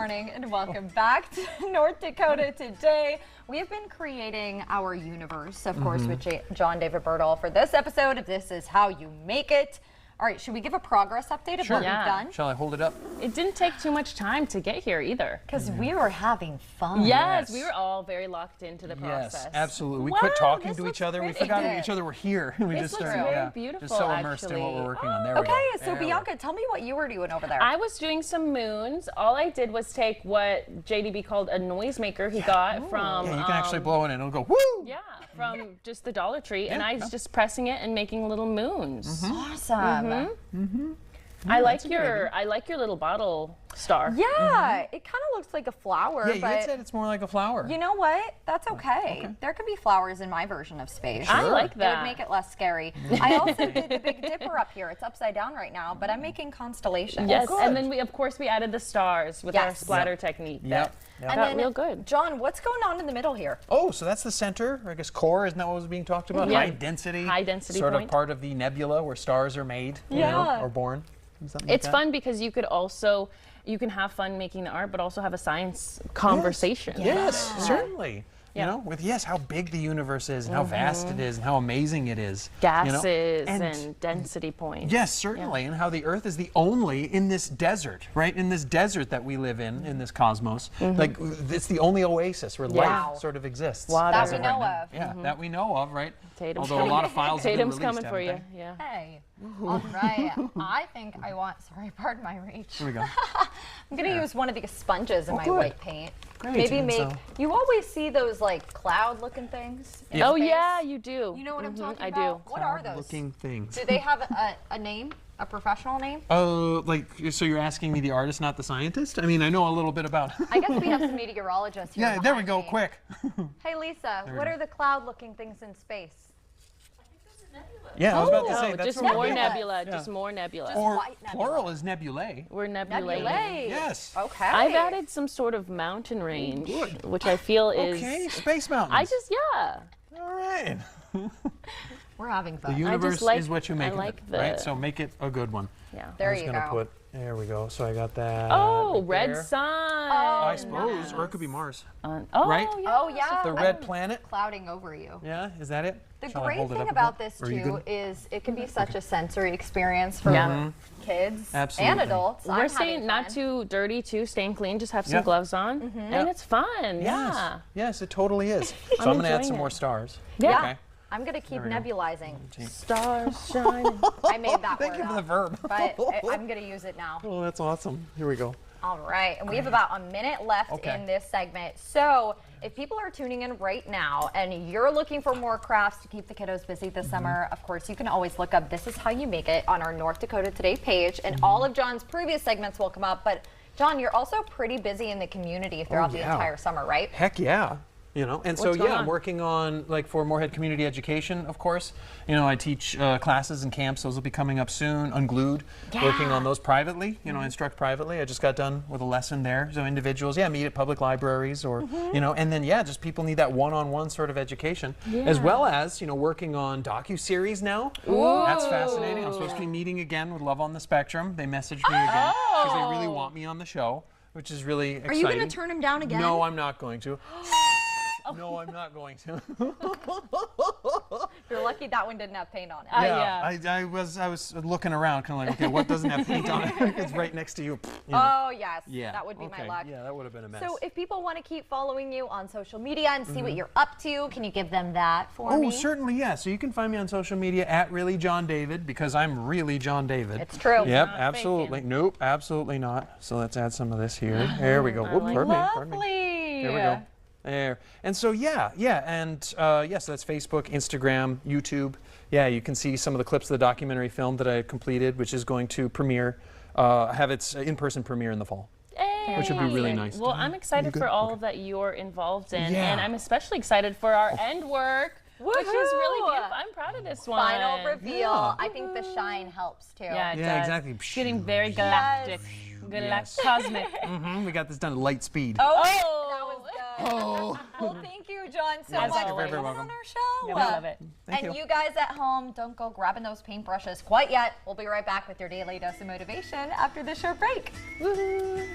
morning and welcome back to North Dakota today. We have been creating our universe, of course, with John David Berdahl for this episode of This Is How You Make It. All right, should we give a progress update of what we've done? Shall I hold it up? It didn't take too much time to get here either. Because we were having fun. Yes, we were all very locked into the process. Yes, absolutely. We quit talking to each other. We forgot each other were here. We This looks very beautiful, just so immersed in what we're working on. There we go. Okay, so Bianca, tell me what you were doing over there. I was doing some moons. All I did was take what JDB called a noisemaker he got from... Yeah, you can actually blow it and it'll go, woo! Yeah, from just the Dollar Tree. And I was just pressing it and making little moons. Awesome. I like your little bottle star. Yeah, it kind of looks like a flower. Yeah, you but had said it's more like a flower. you know what? That's okay. There could be flowers in my version of space. I like that. It would make it less scary. I also did the Big Dipper up here. It's upside down right now, but I'm making constellations. Yes, and then we added the stars with our splatter technique. Yep. That got real good. John, what's going on in the middle here? Oh, so that's the center, or I guess core, isn't that what was being talked about? Yeah. High density. High density Sort point. of part of the nebula where stars are made, you know, or born. It's fun because you can have fun making the art, but also have a science conversation. Yes, certainly. Yeah. You know, with how big the universe is and how vast it is and how amazing it is. Gases and density points. Yes, certainly, and how the Earth is the only in this desert, right? In this desert that we live in this cosmos. Like, it's the only oasis where life sort of exists. Water. That we know of. Yeah, that we know of, right? Tatum's Although a lot of files have been Tatum's released, coming for you. haven't they? Yeah. Hey. All right. I think I want, sorry, pardon my reach. Here we go. I'm going to use one of these sponges in my good. white paint. Great. Maybe And make, so- you always see those like cloud looking things in Oh space? yeah, you do. You know what I'm talking I about? do. What are those? Looking things. Do they have a name? A professional name? Oh, like, so you're asking me the artist, not the scientist? I mean, I know a little bit about. I guess we have some meteorologists here. Yeah, there we behind go, me. quick. Hey Lisa, what are the cloud looking things in space? Yeah, I was about to say, that's just what more we- nebula. Just more nebula. Or white nebula. plural is nebulae. We're nebulae. Nebulae. Yes. Okay. I've added some sort of mountain range, which I feel is. Okay, space mountains. All right. We're having fun. The universe like- is what you make I like of it, right? the- So make it a good one. Yeah. There I was you gonna go. put, there we go. So I got that. Oh, right red there. sun. I suppose, or it could be Mars. Oh, Right? yeah. Oh yeah. The red planet. clouding over you. Yeah, is that it? The Shall I great hold it thing up a about bit? this Are you too good? is it can be such a sensory experience for kids and Absolutely. adults. We're I'm staying having not fun. too dirty, too staying clean. Just have some Yep. gloves on, and it's fun. Yes. Yeah. Yes, it totally is. So I'm going to add enjoying some it. more stars. Yeah. Okay. I'm gonna keep we go. nebulizing. Stars shining. I made that Thank word you for the up, verb. but I'm gonna use it now. Oh, that's awesome. Here we go. All right, and we have about a minute left in this segment. So if people are tuning in right now and you're looking for more crafts to keep the kiddos busy this summer, of course, you can always look up This Is How You Make It on our North Dakota Today page, and all of John's previous segments will come up. But John, you're also pretty busy in the community throughout the yeah. entire summer, right? Heck yeah. You know, and so What's going I'm on? working on, like, for Moorhead Community Education, of course. You know, I teach classes and camps. Those will be coming up soon. Unglued, working on those privately. You know, I instruct privately. I just got done with a lesson there. So individuals, meet at public libraries or, you know, and then just people need that one-on-one sort of education, as well as, you know, working on docu-series now. Ooh. That's fascinating. I'm supposed to be meeting again with Love on the Spectrum. They messaged me again because they really want me on the show, which is really exciting. Are you going to turn him down again? No, I'm not going to. No, I'm not going to. You're lucky that one didn't have paint on it. I was looking around, kind of like, okay, what doesn't have paint on it? It's right next to you. You know. Oh, yes. Yeah. That would be my Okay. luck. Yeah, that would have been a mess. So if people want to keep following you on social media and see what you're up to, can you give them that for me? Oh, certainly, yeah. So you can find me on social media at Really John David, because I'm really John David. It's true. Yep, Not absolutely. faking. Nope, absolutely not. So let's add some of this here. There we go. Whoop, pardon me. Pardon me. Lovely. There we go. There. And so, and so that's Facebook, Instagram, YouTube. Yeah, you can see some of the clips of the documentary film that I completed, which is going to premiere, have its in-person premiere in the fall. Hey. Which would be really nice. Well, I'm excited good? for all that you're involved in, Yeah. and I'm especially excited for our end work, which is really Woohoo! beautiful. I'm proud of this one. Final reveal. Yeah. I think the shine helps too. Yeah, it Yeah, does. exactly. It's getting very galactic. Yes. Cosmic. We got this done at light speed. Oh, that was good. Oh. Well, thank you, John, so As much always. for Very coming welcome. on our show. Yeah, we love it. Thank and you. you guys at home, don't go grabbing those paintbrushes quite yet. We'll be right back with your daily dose of motivation after this short break. Woohoo!